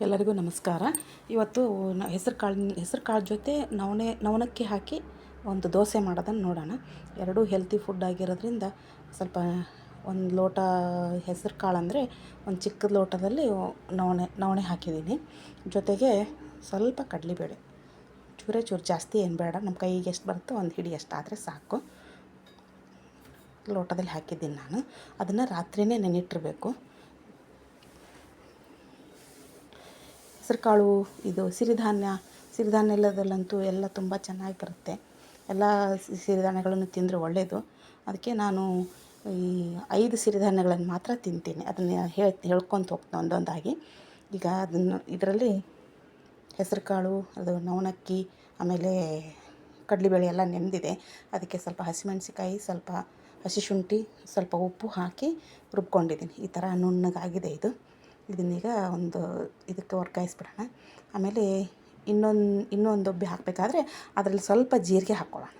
ಎಲ್ಲರಿಗೂ ನಮಸ್ಕಾರ. ಇವತ್ತು ಹೆಸರು ಕಾಳು ಜೊತೆ ನವಣಕ್ಕಿ ಹಾಕಿ ಒಂದು ದೋಸೆ ಮಾಡೋದನ್ನು ನೋಡೋಣ. ಎರಡೂ ಹೆಲ್ತಿ ಫುಡ್ ಆಗಿರೋದ್ರಿಂದ ಸ್ವಲ್ಪ ಒಂದು ಲೋಟ ಹೆಸರು ಕಾಳು ಅಂದರೆ ಒಂದು ಚಿಕ್ಕದ ಲೋಟದಲ್ಲಿ ನವಣೆ ಹಾಕಿದ್ದೀನಿ. ಜೊತೆಗೆ ಸ್ವಲ್ಪ ಕಡಲೆಬೇಳೆ, ಚೂರು ಜಾಸ್ತಿ ಏನು ಬೇಡ, ನಮ್ಮ ಕೈಗೆ ಎಷ್ಟು ಬರುತ್ತೋ ಒಂದು ಹಿಡಿ ಅಷ್ಟಾದರೆ ಸಾಕು. ಲೋಟದಲ್ಲಿ ಹಾಕಿದ್ದೀನಿ ನಾನು. ಅದನ್ನು ರಾತ್ರಿಯೇ ನೆನಿಟ್ಟಿರಬೇಕು. ಹೆಸರುಕಾಳು ಇದು ಸಿರಿಧಾನ್ಯದಲ್ಲಂತೂ ಎಲ್ಲ ತುಂಬ ಚೆನ್ನಾಗಿ ಬರುತ್ತೆ. ಎಲ್ಲ ಸಿರಿಧಾನ್ಯಗಳನ್ನು ತಿಂದರೆ ಒಳ್ಳೆಯದು. ಅದಕ್ಕೆ ನಾನು ಈ 5 ಸಿರಿಧಾನ್ಯಗಳನ್ನು ಮಾತ್ರ ತಿಂತೀನಿ. ಅದನ್ನು ಹೇಳ್ಕೊತ ಹೋಗ್ತೀನಿ ಒಂದೊಂದಾಗಿ. ಈಗ ಇದರಲ್ಲಿ ಹೆಸರುಕಾಳು, ಅದು ನವಣಕ್ಕಿ, ಆಮೇಲೆ ಕಡಲೆಬೇಳೆ ಎಲ್ಲ ನೆನೆದಿದೆ. ಅದಕ್ಕೆ ಸ್ವಲ್ಪ ಹಸಿಮೆಣಸಿಕಾಯಿ, ಸ್ವಲ್ಪ ಹಸಿ ಶುಂಠಿ, ಸ್ವಲ್ಪ ಉಪ್ಪು ಹಾಕಿ ರುಬ್ಕೊಂಡಿದ್ದೀನಿ. ಈ ಥರ ನುಣ್ಣಗಾಗಿದೆ ಇದು. ಇದನ್ನೀಗ ಒಂದು ಇದಕ್ಕೆ ವರ್ಗಾಯಿಸ್ಬಿಡೋಣ. ಆಮೇಲೆ ಇನ್ನೊಂದು ಒಬ್ಬೆ ಹಾಕಬೇಕಾದ್ರೆ ಅದರಲ್ಲಿ ಸ್ವಲ್ಪ ಜೀರಿಗೆ ಹಾಕ್ಕೊಳ್ಳೋಣ.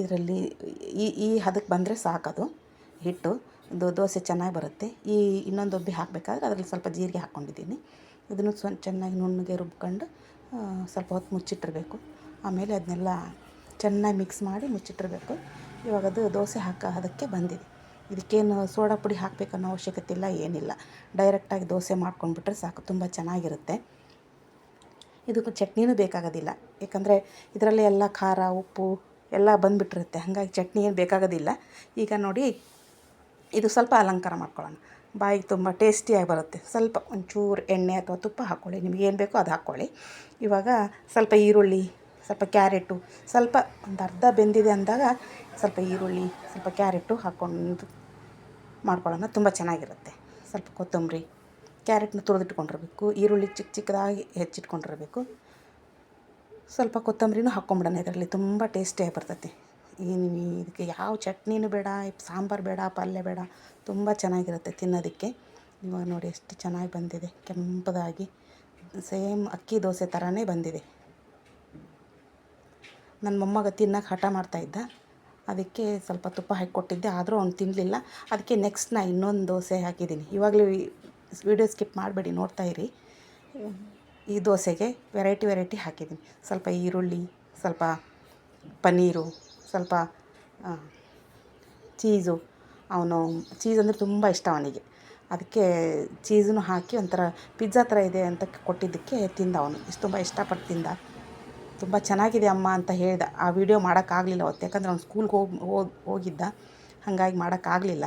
ಇದರಲ್ಲಿ ಈ ಹದಕ್ಕೆ ಬಂದರೆ ಸಾಕದು ಹಿಟ್ಟು ದೋಸೆ ಚೆನ್ನಾಗಿ ಬರುತ್ತೆ. ಇನ್ನೊಂದು ಒಬ್ಬೆ ಹಾಕಬೇಕಾದ್ರೆ ಅದರಲ್ಲಿ ಸ್ವಲ್ಪ ಜೀರಿಗೆ ಹಾಕ್ಕೊಂಡಿದ್ದೀನಿ. ಇದನ್ನು ಚೆನ್ನಾಗಿ ನುಣ್ಣಗೆ ರುಬ್ಕೊಂಡು ಸ್ವಲ್ಪ ಹೊತ್ತು ಮುಚ್ಚಿಟ್ಟಿರಬೇಕು. ಆಮೇಲೆ ಅದನ್ನೆಲ್ಲ ಚೆನ್ನಾಗಿ ಮಿಕ್ಸ್ ಮಾಡಿ ಮುಚ್ಚಿಟ್ಟಿರಬೇಕು. ಇವಾಗ ಅದು ದೋಸೆ ಹದಕ್ಕೆ ಬಂದಿದೆ. ಇದಕ್ಕೇನು ಸೋಡಾ ಪುಡಿ ಹಾಕಬೇಕನ್ನೋ ಅವಶ್ಯಕತೆ ಇಲ್ಲ, ಏನಿಲ್ಲ. ಡೈರೆಕ್ಟಾಗಿ ದೋಸೆ ಮಾಡ್ಕೊಂಡ್ಬಿಟ್ರೆ ಸಾಕು, ತುಂಬ ಚೆನ್ನಾಗಿರುತ್ತೆ. ಇದಕ್ಕೆ ಚಟ್ನಿನೂ ಬೇಕಾಗೋದಿಲ್ಲ, ಏಕೆಂದರೆ ಇದರಲ್ಲಿ ಎಲ್ಲ ಖಾರ ಉಪ್ಪು ಎಲ್ಲ ಬಂದುಬಿಟ್ಟಿರುತ್ತೆ. ಹಾಗಾಗಿ ಚಟ್ನಿ ಏನು ಬೇಕಾಗೋದಿಲ್ಲ. ಈಗ ನೋಡಿ, ಇದು ಸ್ವಲ್ಪ ಅಲಂಕಾರ ಮಾಡ್ಕೊಳ್ಳೋಣ. ಬಾಯಿಗೆ ತುಂಬ ಟೇಸ್ಟಿಯಾಗಿ ಬರುತ್ತೆ. ಸ್ವಲ್ಪ ಒಂಚೂರು ಎಣ್ಣೆ ಅಥವಾ ತುಪ್ಪ ಹಾಕ್ಕೊಳ್ಳಿ, ನಿಮಗೇನು ಬೇಕೋ ಅದು ಹಾಕ್ಕೊಳ್ಳಿ. ಇವಾಗ ಸ್ವಲ್ಪ ಈರುಳ್ಳಿ, ಸ್ವಲ್ಪ ಕ್ಯಾರೆಟು, ಸ್ವಲ್ಪ ಒಂದು ಅರ್ಧ ಬೆಂದಿದೆ ಅಂದಾಗ ಸ್ವಲ್ಪ ಈರುಳ್ಳಿ, ಸ್ವಲ್ಪ ಕ್ಯಾರೆಟು ಹಾಕ್ಕೊಂಡು ಮಾಡ್ಕೊಳ್ಳೋಣ, ತುಂಬ ಚೆನ್ನಾಗಿರುತ್ತೆ. ಸ್ವಲ್ಪ ಕೊತ್ತಂಬರಿ, ಕ್ಯಾರೆಟ್ನ ತುರಿದಿಟ್ಕೊಂಡಿರಬೇಕು, ಈರುಳ್ಳಿ ಚಿಕ್ಕದಾಗಿ ಹೆಚ್ಚಿಟ್ಕೊಂಡಿರಬೇಕು. ಸ್ವಲ್ಪ ಕೊತ್ತಂಬರಿನೂ ಹಾಕ್ಕೊಂಬಿಡೋಣ ಇದರಲ್ಲಿ, ತುಂಬ ಟೇಸ್ಟಿಯಾಗಿ ಬರ್ತೈತಿ. ಇದಕ್ಕೆ ಯಾವ ಚಟ್ನಿನೂ ಬೇಡ, ಸಾಂಬಾರು ಬೇಡ, ಪಲ್ಯ ಬೇಡ, ತುಂಬ ಚೆನ್ನಾಗಿರುತ್ತೆ ತಿನ್ನೋದಕ್ಕೆ. ಇವಾಗ ನೋಡಿ ಎಷ್ಟು ಚೆನ್ನಾಗಿ ಬಂದಿದೆ, ಕೆಂಪದಾಗಿ ಸೇಮ್ ಅಕ್ಕಿ ದೋಸೆ ಥರನೇ ಬಂದಿದೆ. ನನ್ನ ಮೊಮ್ಮಗ ತಿನ್ನೋಕೆ ಹಠ ಮಾಡ್ತಾಯಿದ್ದ, ಅದಕ್ಕೆ ಸ್ವಲ್ಪ ತುಪ್ಪ ಹಾಕಿ ಕೊಟ್ಟಿದ್ದೆ, ಆದರೂ ಅವ್ನು ತಿನ್ನಲಿಲ್ಲ. ಅದಕ್ಕೆ ನೆಕ್ಸ್ಟ್ ನಾನು ಇನ್ನೊಂದು ದೋಸೆ ಹಾಕಿದ್ದೀನಿ. ಇವಾಗಲೂ ವಿಡಿಯೋ ಸ್ಕಿಪ್ ಮಾಡಬೇಡಿ, ನೋಡ್ತಾಯಿರಿ. ಈ ದೋಸೆಗೆ ವೆರೈಟಿ ಹಾಕಿದ್ದೀನಿ. ಸ್ವಲ್ಪ ಈರುಳ್ಳಿ, ಸ್ವಲ್ಪ ಪನ್ನೀರು, ಸ್ವಲ್ಪ ಚೀಸು. ಚೀಸ್ ಅಂದರೆ ತುಂಬ ಇಷ್ಟ ಅವನಿಗೆ. ಅದಕ್ಕೆ ಚೀಸನ್ನು ಹಾಕಿ ಒಂಥರ ಪಿಜ್ಜಾ ಥರ ಇದೆ ಅಂತ ಕೊಟ್ಟಿದ್ದಕ್ಕೆ ತಿಂದ ಅವನು. ತುಂಬ ಇಷ್ಟಪಟ್ಟು ತಿಂದ. ತುಂಬ ಚೆನ್ನಾಗಿದೆ ಅಮ್ಮ ಅಂತ ಹೇಳ್ದ. ಆ ವಿಡಿಯೋ ಮಾಡೋಕ್ಕಾಗಲಿಲ್ಲ ಅವತ್ತು, ಯಾಕಂದರೆ ಅವ್ನು ಸ್ಕೂಲ್ಗೆ ಹೋಗಿದ್ದ, ಹಾಗಾಗಿ ಮಾಡೋಕ್ಕಾಗಲಿಲ್ಲ.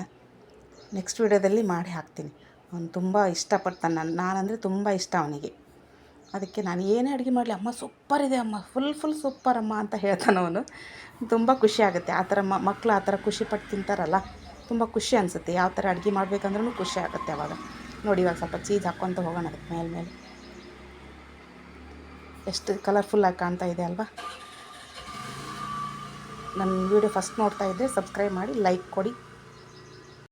ನೆಕ್ಸ್ಟ್ ವಿಡಿಯೋದಲ್ಲಿ ಮಾಡಿ ಹಾಕ್ತೀನಿ. ಅವನು ತುಂಬ ಇಷ್ಟಪಡ್ತಾನೆ. ನಾನಂದರೆ ತುಂಬ ಇಷ್ಟ ಅವನಿಗೆ. ಅದಕ್ಕೆ ನಾನು ಏನೇ ಅಡುಗೆ ಮಾಡಲಿ, ಅಮ್ಮ ಸೂಪರ್ ಇದೆ ಅಮ್ಮ, ಫುಲ್ ಸೂಪರ್ ಅಮ್ಮ ಅಂತ ಹೇಳ್ತಾನೆ ಅವನು. ತುಂಬ ಖುಷಿ ಆಗುತ್ತೆ. ಆ ಥರ ಮಕ್ಕಳು ಆ ಥರ ಖುಷಿಪಟ್ಟು ತಿಂತಾರಲ್ಲ, ತುಂಬ ಖುಷಿ ಅನಿಸುತ್ತೆ. ಯಾವ ಥರ ಅಡುಗೆ ಮಾಡಬೇಕಂದ್ರೂ ಖುಷಿ ಆಗುತ್ತೆ ಅವಾಗ. ನೋಡಿ, ಇವಾಗ ಸ್ವಲ್ಪ ಚೀಸ್ ಹಾಕ್ಕೊತ ಹೋಗೋಣ ಅದಕ್ಕೆ ಮೇಲೆ. ಎಷ್ಟು ಕಲರ್ಫುಲ್ಲಾಗಿ ಕಾಣ್ತಾ ಇದೆ ಅಲ್ವಾ? ನನ್ನ ವಿಡಿಯೋ ಫಸ್ಟ್ ನೋಡ್ತಾ ಇದ್ದರೆ ಸಬ್ಸ್ಕ್ರೈಬ್ ಮಾಡಿ, ಲೈಕ್ ಕೊಡಿ.